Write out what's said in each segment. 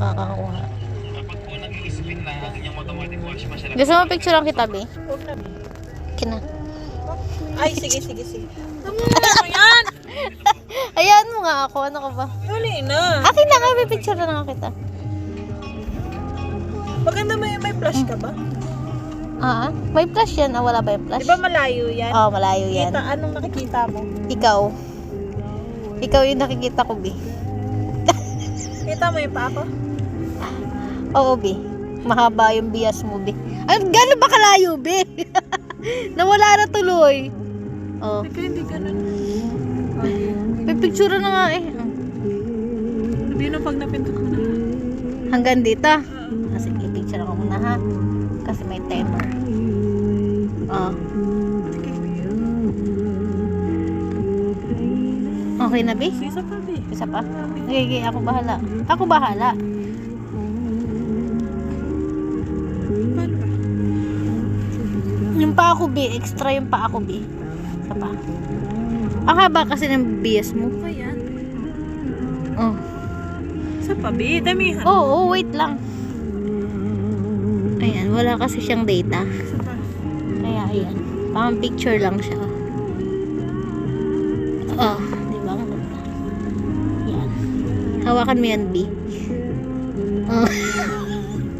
Kakakuha. Kapag po nag-i-spin na ang inyong automatic wash machine. Gusto mo picture lang kita, Bi? Huwag na. Kina. Ay, sige. Ano yan? Ayan mo nga ako. Ano ka ba? Huli na. Akin na nga, may picture na nga kita. Maganda may flash ka ba? May flash yan. Wala ba yung flash? Di ba malayo yan? Oo, malayo yan. Kita, anong nakikita mo? Ikaw. Ikaw yung nakikita ko, Bi. Kita mo yung pa ako? Oo, Bi. Mahaba yung bias mo, Bi. Ay, gano'n ba kalayo, Bi? Nawala na tuloy. Oh. Teka, hindi ganun. May picture na nga eh. Sabihin na pag napindot mo na. Hanggang dito. Sige, picture ako muna ha. Kasi may timer. Oh. Okay na, Bi? Isa pa, Bi. Isa pa? Okay, ako bahala. Ako bahala. Paano ba? Yung pa ako, Bi. Extra yung pa ako, Bi. Isa pa. Ang haba kasi ng bias mo. Ayan. Oh. Isa pa, Bi. Damihan. Oo, wait lang. Ayan, wala kasi siyang data. Isa pa. Kaya ayan. Pang picture lang siya. Oh, di ba? Ang ganda. Yan. Hawakan mo yan, B. Oh.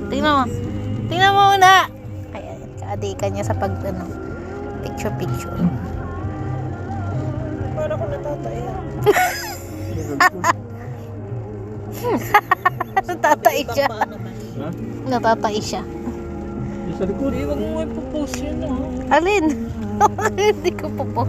Tingnan mo. Tingnan mo muna. Ayan, kaadikan niya sa pag, picture. Para ko natataya. Natatai siya. Ha? Natatai siya. Sa likod. Bi, huwag mo ipopost yun, oh. Alin? Hindi ko po